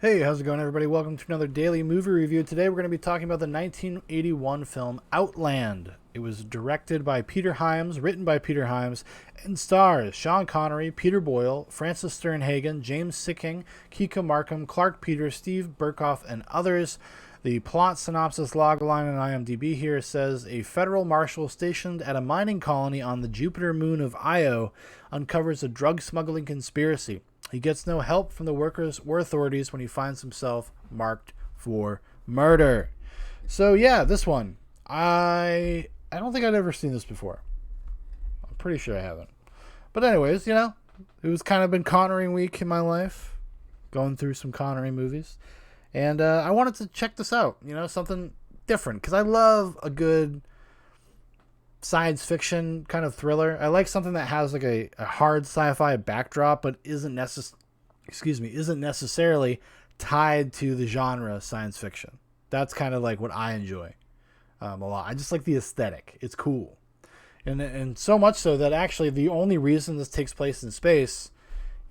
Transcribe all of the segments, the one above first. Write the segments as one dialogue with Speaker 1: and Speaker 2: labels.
Speaker 1: Hey, how's it going, everybody? Welcome to another daily movie review. Today we're going to be talking about the 1981 film Outland. It was directed by Peter Hyams, written by Peter Hyams, and stars Sean Connery, Peter Boyle, Francis Sternhagen, James Sikking, Kika Markham, Clark Peters, Steve Burkoff, and others. The plot synopsis logline on IMDb here says a federal marshal stationed at a mining colony on the Jupiter moon of Io uncovers a drug smuggling conspiracy. He gets no help from the workers or authorities when he finds himself marked for murder. So yeah, this one. I don't think I'd ever seen this before. I'm pretty sure I haven't. But anyways, it was kind of been Connery week in my life. Going through some Connery movies. And I wanted to check this out. Something different. Because I love a good science fiction kind of thriller. I like something that has like a hard sci-fi backdrop, but isn't necessarily tied to the genre science fiction. That's kind of like what I enjoy a lot. I just like the aesthetic. It's cool, and so much so that actually the only reason this takes place in space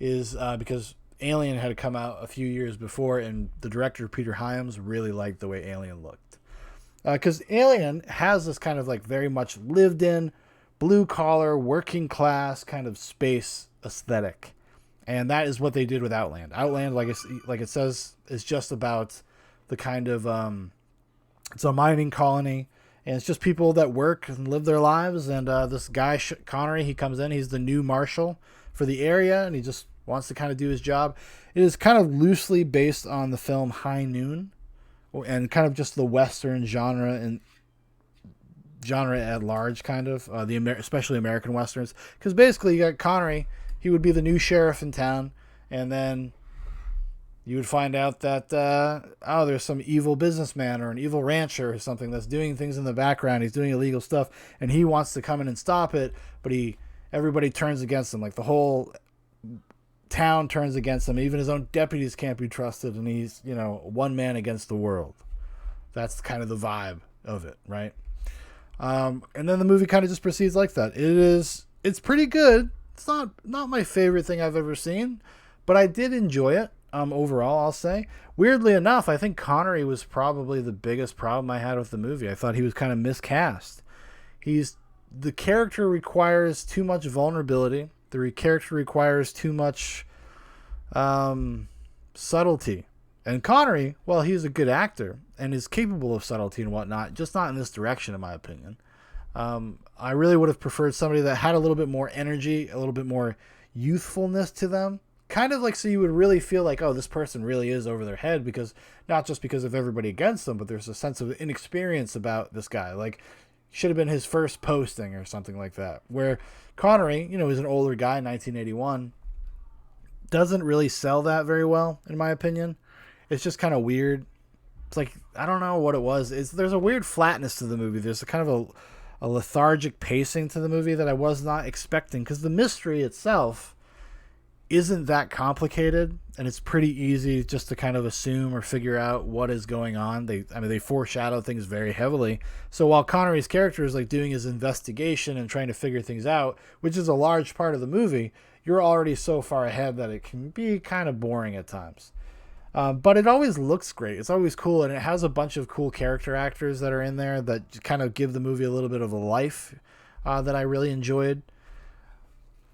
Speaker 1: is because Alien had come out a few years before, and the director Peter Hyams really liked the way Alien looked. Because Alien has this kind of like very much lived in, blue collar, working class kind of space aesthetic. And that is what they did with Outland. Outland, like it says, is just about the kind of, it's a mining colony. And it's just people that work and live their lives. And this guy, Connery, he comes in. He's the new marshal for the area. And he just wants to kind of do his job. It is kind of loosely based on the film High Noon. And kind of just the Western genre and genre at large, kind of especially American Westerns, because basically you got Connery, he would be the new sheriff in town, and then you would find out that there's some evil businessman or an evil rancher or something that's doing things in the background. He's doing illegal stuff, and he wants to come in and stop it, but everybody turns against him. Like the whole town turns against him. Even his own deputies can't be trusted, and he's one man against the world. That's kind of the vibe of it, right? And then the movie kind of just proceeds like that. It's pretty good. It's not my favorite thing I've ever seen, but I did enjoy it. Overall, I'll say. Weirdly enough, I think Connery was probably the biggest problem I had with the movie. I thought he was kind of miscast. The character requires too much vulnerability. The character requires too much subtlety. And Connery, well, he's a good actor and is capable of subtlety and whatnot, just not in this direction, in my opinion. I really would have preferred somebody that had a little bit more energy, a little bit more youthfulness to them. Kind of like so you would really feel like, oh, this person really is over their head, because not just because of everybody against them, but there's a sense of inexperience about this guy. Like, should have been his first posting or something like that. Where Connery, is an older guy, 1981, doesn't really sell that very well, in my opinion. It's just kind of weird. It's like, I don't know what it was. There's a weird flatness to the movie. There's a kind of a lethargic pacing to the movie that I was not expecting, because the mystery itself isn't that complicated, and it's pretty easy just to kind of assume or figure out what is going on. They foreshadow things very heavily. So while Connery's character is like doing his investigation and trying to figure things out, which is a large part of the movie, you're already so far ahead that it can be kind of boring at times. But it always looks great. It's always cool, and it has a bunch of cool character actors that are in there that kind of give the movie a little bit of a life that I really enjoyed.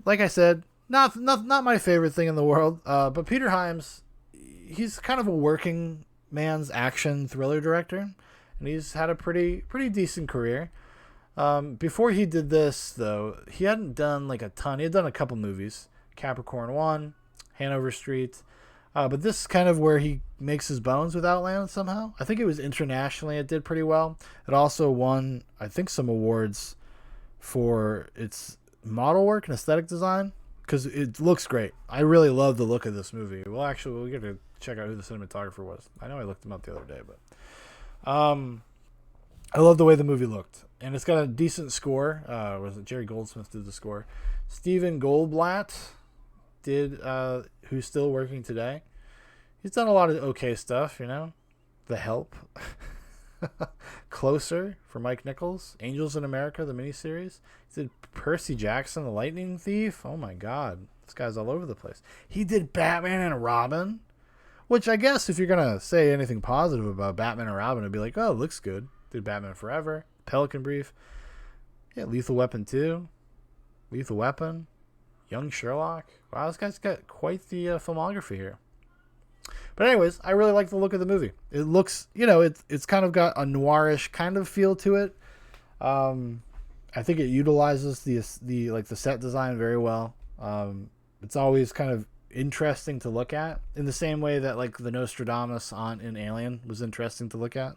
Speaker 1: Like I said, not my favorite thing in the world, but Peter Hyams, he's kind of a working man's action thriller director, and he's had a pretty decent career. Before he did this, though, he hadn't done like a ton. He had done a couple movies, Capricorn 1, Hanover Street, but this is kind of where he makes his bones with Outland somehow. I think it was internationally it did pretty well. It also won, I think, some awards for its model work and aesthetic design, because it looks great. I really love the look of this movie. Well, actually, we got to check out who the cinematographer was. I know I looked him up the other day, but I love the way the movie looked. And it's got a decent score. Was it Jerry Goldsmith did the score? Stephen Goldblatt did, who's still working today. He's done a lot of okay stuff, The Help. Closer for Mike Nichols. Angels in America, the miniseries. He did Percy Jackson, the Lightning Thief. Oh my God. This guy's all over the place. He did Batman and Robin. Which I guess if you're going to say anything positive about Batman and Robin, it'd be like, oh, it looks good. Did Batman Forever, Pelican Brief. Yeah, Lethal Weapon 2, Lethal Weapon, Young Sherlock. Wow, this guy's got quite the filmography here. But anyways, I really like the look of the movie. It looks, it's kind of got a noirish kind of feel to it. I think it utilizes the set design very well. It's always kind of interesting to look at in the same way that like the Nostradamus in Alien was interesting to look at.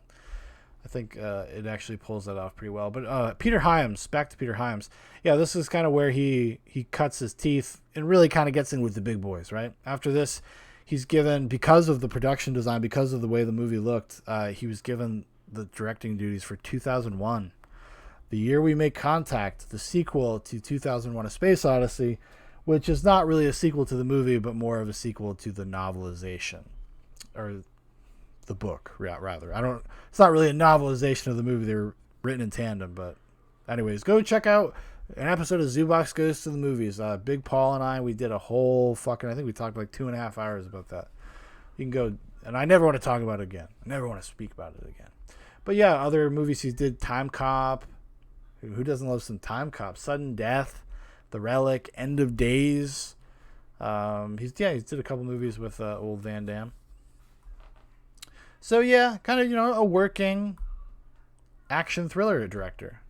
Speaker 1: I think it actually pulls that off pretty well. But Peter Hyams, back to Peter Hyams. Yeah, this is kind of where he cuts his teeth and really kind of gets in with the big boys, right? After this, he's given, because of the production design, because of the way the movie looked, he was given the directing duties for 2001. The Year We Make Contact, the sequel to 2001: A Space Odyssey, which is not really a sequel to the movie, but more of a sequel to the novelization, or the book, rather. It's not really a novelization of the movie. They were written in tandem, but anyways, go check out an episode of Zoobox Goes to the Movies. Big Paul and I, we did a whole I think we talked like 2.5 hours about that. You can go, and I never want to talk about it again. I never want to speak about it again. But yeah, other movies he did, Time Cop. Who doesn't love some Time Cop? Sudden Death, The Relic, End of Days. He did a couple movies with old Van Damme. So yeah, kind of, a working action thriller director.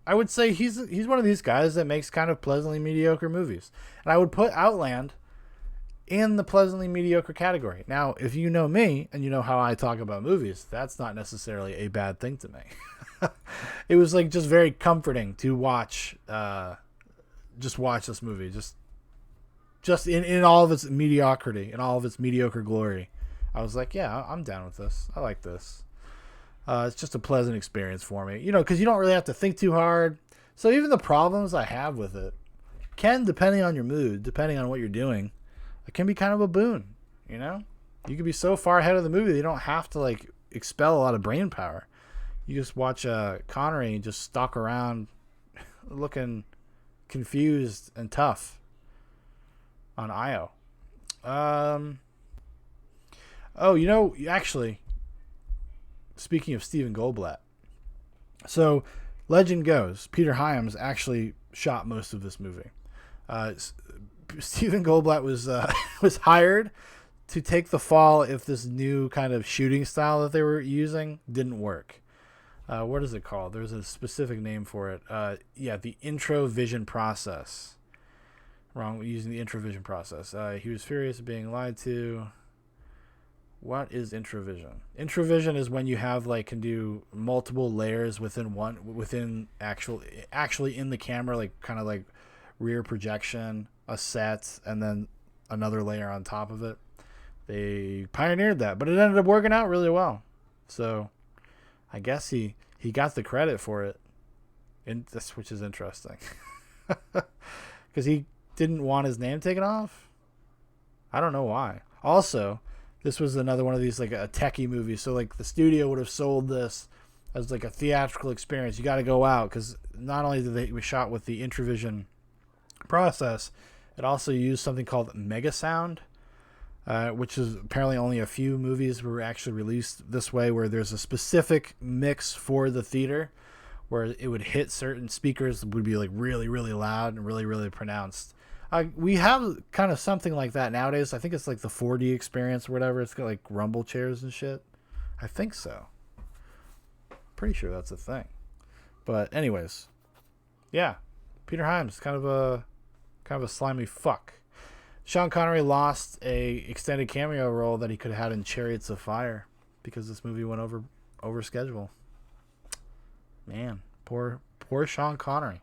Speaker 1: I would say he's one of these guys that makes kind of pleasantly mediocre movies. And I would put Outland in the pleasantly mediocre category. Now, if you know me and you know how I talk about movies, that's not necessarily a bad thing to me. It was like just very comforting to watch this movie. Just in all of its mediocrity, in all of its mediocre glory. I was like, yeah, I'm down with this. I like this. It's just a pleasant experience for me. Because you don't really have to think too hard. So even the problems I have with it can, depending on your mood, depending on what you're doing, it can be kind of a boon. You can be so far ahead of the movie that you don't have to like expel a lot of brain power. You just watch Connery and just stalk around looking confused and tough on IO. Actually, speaking of Stephen Goldblatt, so legend goes, Peter Hyams actually shot most of this movie. Stephen Goldblatt was hired to take the fall if this new kind of shooting style that they were using didn't work. What is it called? There's a specific name for it. The Introvision process. Wrong, using the Introvision process. He was furious at being lied to. What is Introvision? Introvision is when you have can do multiple layers within actually in the camera, like kind of like rear projection, a set, and then another layer on top of it. They pioneered that, but it ended up working out really well. So I guess he got the credit for it, which is interesting, because he didn't want his name taken off. I don't know why. Also, this was another one of these like a techie movie, so like the studio would have sold this as like a theatrical experience. You got to go out, because not only did it was shot with the Introvision process, it also used something called Mega Sound. Which is apparently only a few movies were actually released this way, where there's a specific mix for the theater where it would hit certain speakers, would be like really, really loud and really, really pronounced. We have kind of something like that nowadays. I think it's like the 4D experience or whatever. It's got like rumble chairs and shit. I think so. Pretty sure that's a thing. But anyways, yeah, Peter Hyams, kind of a slimy fuck. Sean Connery lost a extended cameo role that he could have had in Chariots of Fire because this movie went over schedule. Man, poor Sean Connery.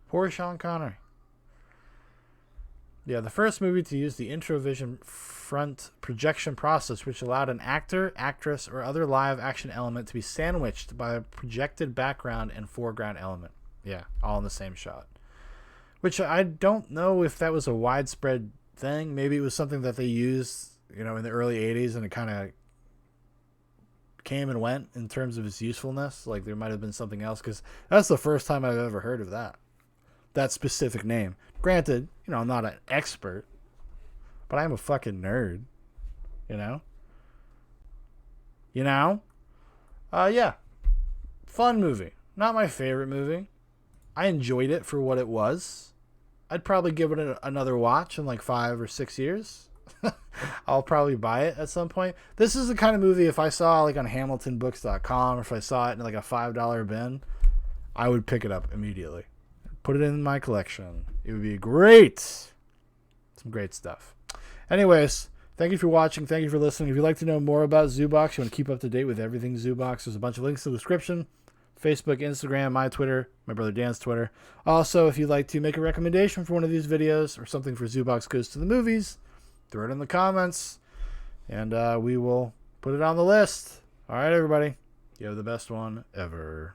Speaker 1: Poor Sean Connery. Yeah, the first movie to use the Introvision front projection process, which allowed an actor, actress, or other live action element to be sandwiched by a projected background and foreground element. Yeah, all in the same shot. Which I don't know if that was a widespread thing. Maybe it was something that they used, in the early 80s, and it kind of came and went in terms of its usefulness. Like there might have been something else, because that's the first time I've ever heard of that specific name. Granted, I'm not an expert, but I'm a fucking nerd. You know? You know? Yeah. Fun movie. Not my favorite movie. I enjoyed it for what it was. I'd probably give it another watch in like 5 or 6 years. I'll probably buy it at some point. This is the kind of movie, if I saw like on HamiltonBooks.com, or if I saw it in like a $5 bin, I would pick it up immediately. Put it in my collection. It would be great. Some great stuff. Anyways, thank you for watching. Thank you for listening. If you'd like to know more about Zoobox, you want to keep up to date with everything Zoobox, there's a bunch of links in the description. Facebook, Instagram, my Twitter, my brother Dan's Twitter. Also, if you'd like to make a recommendation for one of these videos or something for Zoobox Goes to the Movies, throw it in the comments, and we will put it on the list. All right, everybody. You have the best one ever.